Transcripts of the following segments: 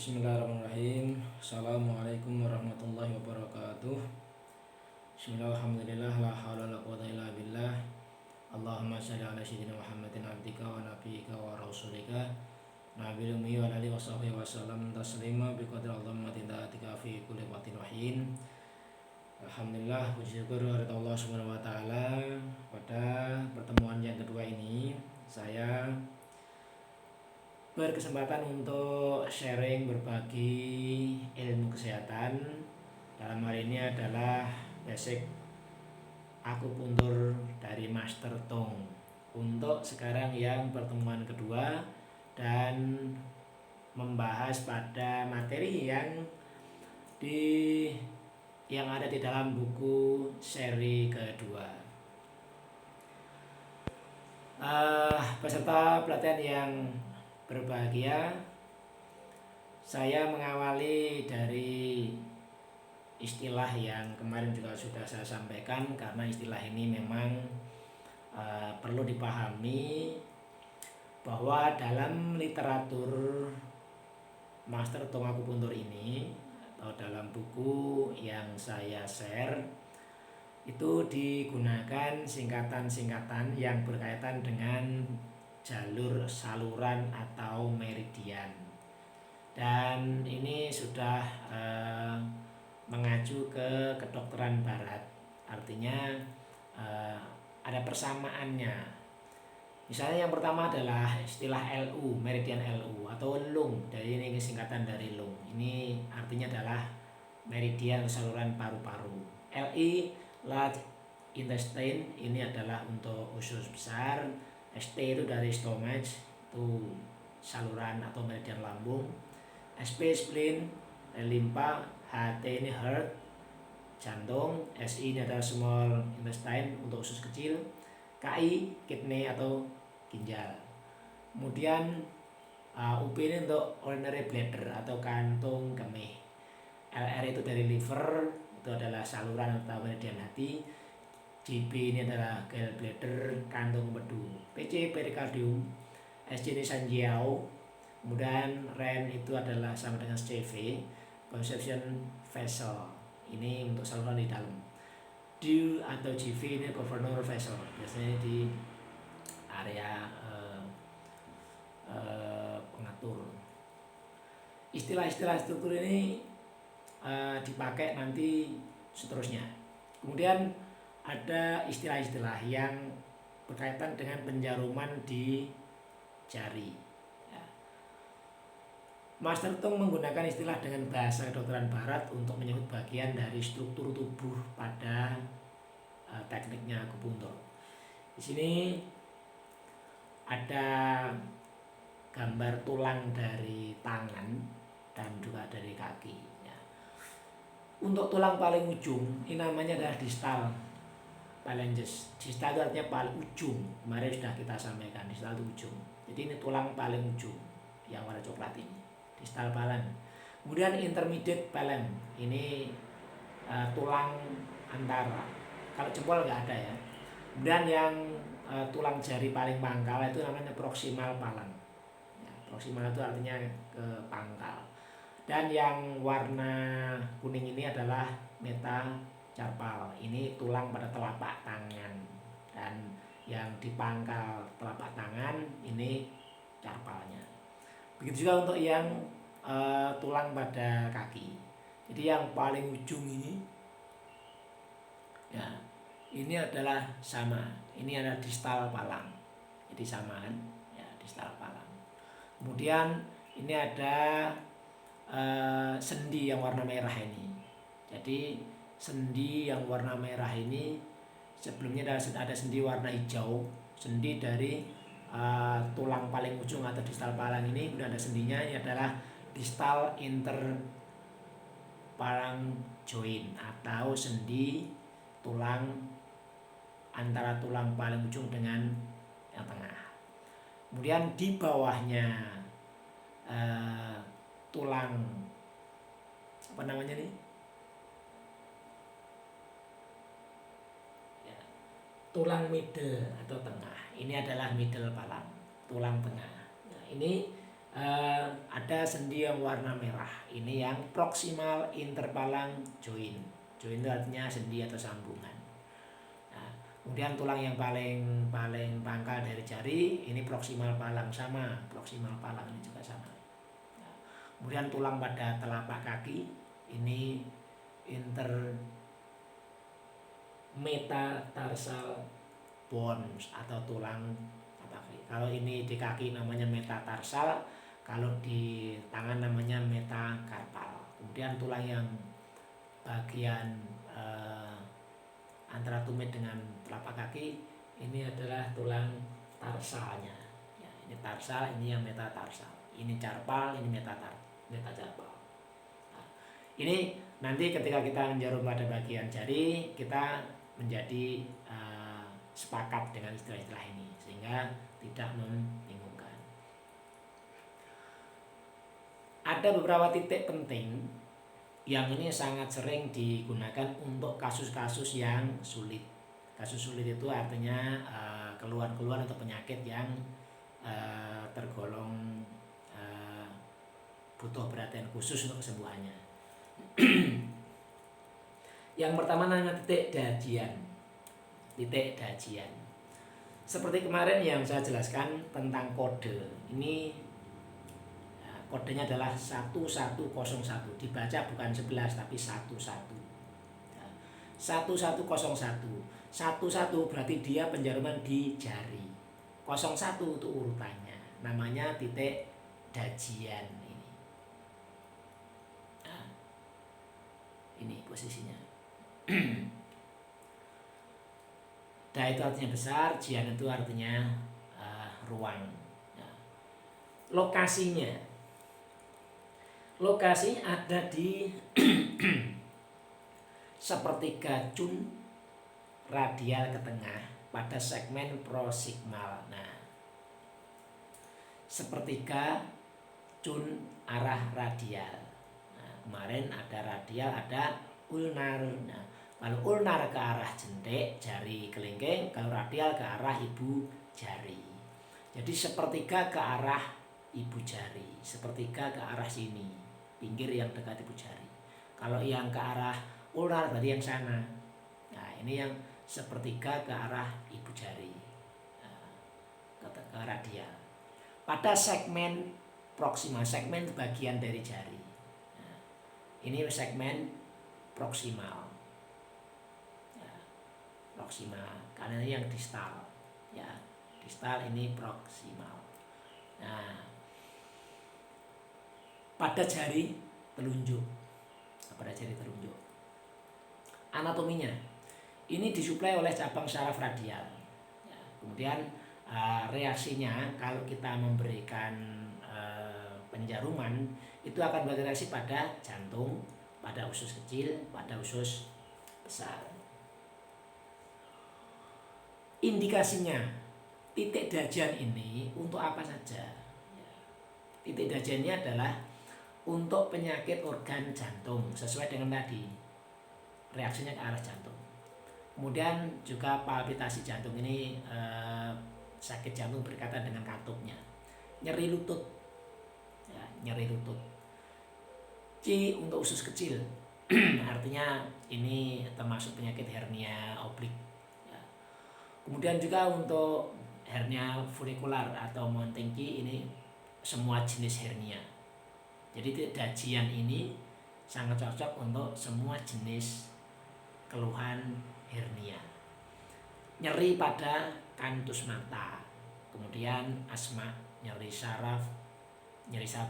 Bismillahirrahmanirrahim. Assalamualaikum warahmatullahi wabarakatuh. Bismillahirrahmanirrahim. La haula wala quwwata illa billah. Allahumma shalli ala sayyidina Muhammadin abdika wa nabiyyika wa rasulika nabiyil ummi wa alihi washabbihi wasallam taslima bi qadri azamati dzatika fi kulli waqtin wa hin. Alhamdulillah, puji syukur kepada Allah Subhanahu wa taala. Pada pertemuan yang kedua ini saya berkesempatan untuk sharing berbagi ilmu kesehatan. Dalam hal ini adalah basic akupuntur dari Master Tong. Untuk sekarang yang pertemuan kedua dan membahas pada materi yang ada di dalam buku seri kedua. Peserta pelatihan yang berbahagia, saya mengawali dari istilah yang kemarin juga sudah saya sampaikan, karena istilah ini memang perlu dipahami bahwa dalam literatur Master Tong Akupuntur ini atau dalam buku yang saya share itu digunakan singkatan-singkatan yang berkaitan dengan jalur saluran atau meridian, dan ini sudah mengacu ke kedokteran barat, artinya ada persamaannya. Misalnya yang pertama adalah istilah LU, meridian LU atau lung, dari ini singkatan dari lung. Ini artinya adalah meridian saluran paru-paru. LI, large intestine, ini adalah untuk usus besar. ST itu dari stomach, itu saluran atau meridian lambung. SP spleen, limpa. HT ini heart, jantung. SI ini adalah small intestine untuk usus kecil. KI kidney atau ginjal. Kemudian UP ini untuk urinary bladder atau kantung kemih. LR itu dari liver, itu adalah saluran atau meridian hati. JB ini adalah gallbladder, kantung empedu. PC perikardium. SC ini Sanjiao. Kemudian REN itu adalah sama dengan CV, conception vessel, ini untuk saluran di dalam. DU atau GV ini governor vessel, biasanya di area pengatur. Istilah-istilah struktur ini dipakai nanti seterusnya. Kemudian ada istilah-istilah yang berkaitan dengan penjaruman di jari. Master Tong menggunakan istilah dengan bahasa kedokteran barat untuk menyebut bagian dari struktur tubuh pada tekniknya akupuntur. Di sini ada gambar tulang dari tangan dan juga dari kaki. Untuk tulang paling ujung, ini namanya adalah distal phalanges. Distal itu artinya paling ujung. Kemarin sudah kita sampaikan, distal itu ujung. Jadi ini tulang paling ujung yang warna coklat ini, distal phalanx. Kemudian intermediate phalanx, ini tulang antara. Kalau jempol nggak ada ya. Kemudian yang tulang jari paling pangkal itu namanya proximal phalanx. Proximal itu artinya ke pangkal. Dan yang warna kuning ini adalah metacarpal. Ini tulang pada telapak tangan, dan yang di pangkal telapak tangan ini carpalnya. Begitu juga untuk yang tulang pada kaki. Jadi yang paling ujung ini, ya, ini adalah sama. Ini adalah distal phalanx. Jadi sama kan? Ya, distal phalanx. Kemudian ini ada sendi yang warna merah ini. Jadi sendi yang warna merah ini sebelumnya ada sendi warna hijau, sendi dari tulang paling ujung atau distal phalanx ini. Kemudian ada sendinya, ini adalah distal interphalanx joint atau sendi tulang antara tulang paling ujung dengan yang tengah. Kemudian di bawahnya tulang apa namanya nih? Tulang middle atau tengah. Ini adalah middle phalanx, tulang tengah. Nah, ini ada sendi yang warna merah. Ini yang proximal interpalang joint. Joint itu artinya sendi atau sambungan. Nah, kemudian tulang yang paling pangkal dari jari ini proximal palang, sama. Proximal palang ini juga sama. Nah, kemudian tulang pada telapak kaki ini metatarsal bones atau tulang kaki. Kalau ini di kaki namanya metatarsal, kalau di tangan namanya metakarpal. Kemudian tulang yang bagian antara tumit dengan telapak kaki ini adalah tulang tarsalnya. Ya, ini tarsal, ini yang metatarsal. Ini carpal, ini metacarpal. Nah, ini nanti ketika kita menjarum pada bagian jari, kita menjadi sepakat dengan istilah-istilah ini sehingga tidak membingungkan. Ada beberapa titik penting yang ini sangat sering digunakan untuk kasus-kasus yang sulit. Kasus sulit itu artinya keluhan-keluhan atau penyakit yang tergolong butuh perhatian khusus untuk kesembuhannya. Yang pertama namanya titik dajian. Titik dajian. Seperti kemarin yang saya jelaskan tentang kode. Ini kodenya adalah 1101. Dibaca bukan 11 tapi 11. 1101. 11 berarti dia penjaruman di jari. 01 itu urutannya. Namanya titik dajian ini. Nah, ini posisinya. Da itu artinya besar, jian itu artinya ruang. Nah, lokasinya ada di sepertiga cun radial ke tengah pada segmen proximal. Nah, sepertiga cun arah radial. Nah, kemarin ada radial, ada ulnar. Nah, kalau ulnar ke arah jentik jari kelingking, kalau radial ke arah ibu jari. Jadi sepertiga ke arah ibu jari, sepertiga ke arah sini, pinggir yang dekat ibu jari. Kalau yang ke arah ulnar berarti yang sana. Nah, ini yang sepertiga ke arah ibu jari, ke radial. Pada segmen proksimal, segmen bagian dari jari. Nah, ini segmen proksimal. Proksimal, karena ini yang distal, ya distal ini proksimal. Nah, pada jari telunjuk, anatominya ini disuplai oleh cabang saraf radial. Ya, kemudian reaksinya kalau kita memberikan penjaruman itu akan bereaksi pada jantung, pada usus kecil, pada usus besar. Indikasinya, titik dajian ini untuk apa saja? Titik dajiannya adalah untuk penyakit organ jantung sesuai dengan tadi, reaksinya ke arah jantung. Kemudian juga palpitasi jantung ini, sakit jantung berkaitan dengan katupnya. Nyeri lutut, ya, nyeri lutut. C untuk usus kecil, artinya ini termasuk penyakit hernia oblik. Kemudian juga untuk hernia folikular atau mounting key, ini semua jenis hernia. Jadi dajian ini sangat cocok untuk semua jenis keluhan hernia. Nyeri pada kantus mata, kemudian asma, nyeri saraf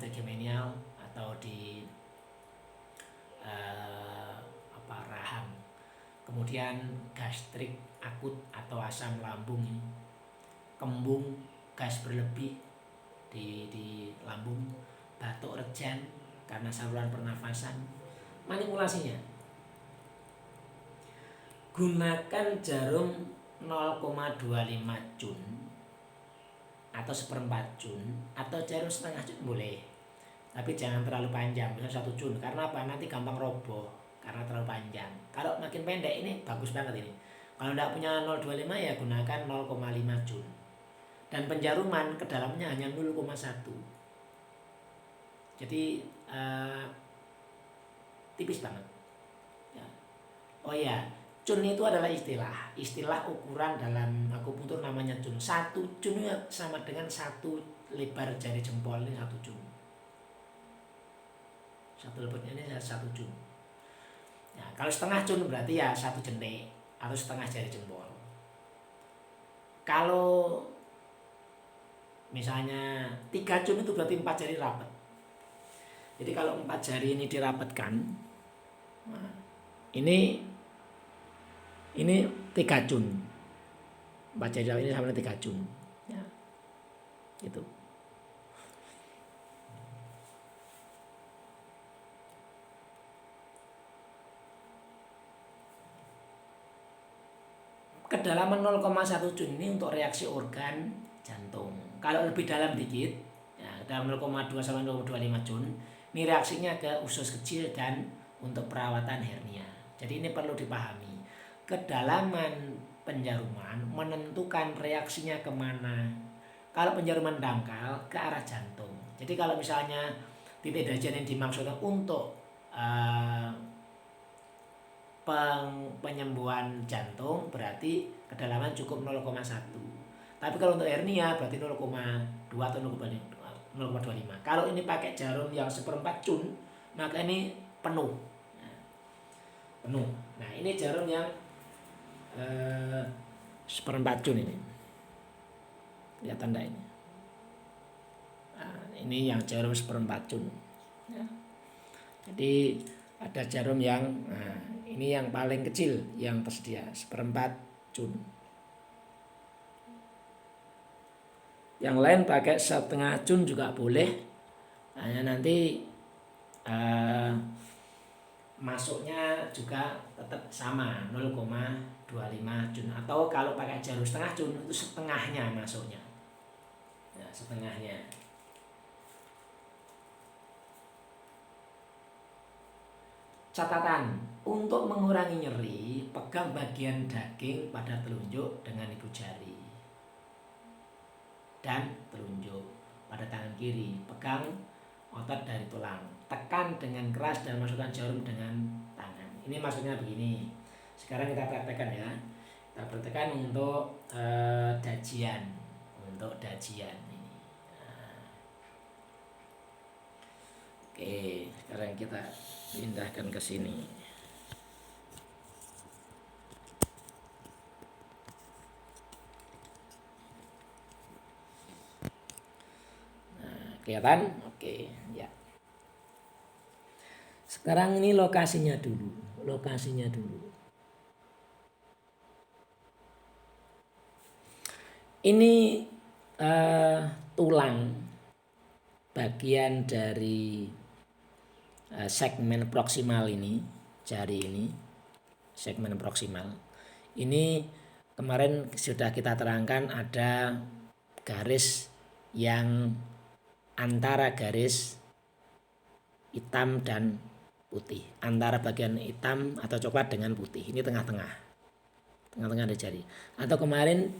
trigeminial atau di rahang. Kemudian gastrik akut atau asam lambung, kembung, gas berlebih di lambung, batuk rejan karena saluran pernafasan. Manipulasinya, gunakan jarum 0,25 cun atau 1/4 cun atau jarum setengah cun boleh, tapi jangan terlalu panjang, misalnya 1 cun, karena apa? Nanti gampang roboh karena terlalu panjang. Kalau makin pendek ini bagus banget ini. Kalau tidak punya 0,25 ya gunakan 0,5 cun. Dan penjaruman ke dalamnya hanya 0,1. Jadi tipis banget. Ya. Oh ya, cun itu adalah istilah ukuran dalam akupunktur namanya cun. Satu cun sama dengan satu lebar jari jempol, ini satu cun. Satu lebarnya ini satu cun. Ya, kalau setengah cun berarti ya satu jentik atau setengah jari jempol. Kalau misalnya 3 cun itu berarti 4 jari rapat. Jadi kalau 4 jari ini dirapatkan, nah, ini 3 cun. 4 jari ini sama dengan 3 cun. Ya, gitu. Kedalaman 0,1 cun ini untuk reaksi organ jantung. Kalau lebih dalam dikit, ya, dalam 0,2 sampai 0,25 cun, ini reaksinya ke usus kecil dan untuk perawatan hernia. Jadi ini perlu dipahami. Kedalaman penjaruman menentukan reaksinya kemana. Kalau penjaruman dangkal ke arah jantung. Jadi kalau misalnya titik dajian yang dimaksudkan untuk penyembuhan jantung berarti kedalaman cukup 0,1. Tapi kalau untuk hernia berarti 0,2 atau 0,25. Kalau ini pakai jarum yang 1/4 cun, maka ini penuh. Penuh. Nah, ini jarum yang 1/4 cun ini. Lihat tanda ini. Nah, ini yang jarum 1/4 cun. Ya. Jadi ada jarum yang ini yang paling kecil yang tersedia 1/4 cun. Yang lain pakai 1/2 cun juga boleh. Hanya nanti masuknya juga tetap sama 0,25 cun. Atau kalau pakai jarum 1/2 cun itu setengahnya masuknya. Ya, setengahnya. Catatan, untuk mengurangi nyeri, pegang bagian daging pada telunjuk dengan ibu jari dan telunjuk pada tangan kiri. Pegang otot dari tulang, tekan dengan keras dan masukkan jarum dengan tangan. Ini maksudnya begini. Sekarang kita praktekkan ya. Kita praktekkan untuk dajian, ini. Oke, sekarang kita pindahkan ke sini. Nah, kelihatan? Oke, ya. Sekarang ini lokasinya dulu. Ini tulang bagian dari segmen proksimal ini, jari ini, segmen proksimal. Ini kemarin sudah kita terangkan ada garis yang antara garis hitam dan putih, antara bagian hitam atau coklat dengan putih. Ini tengah-tengah ada jari. Atau kemarin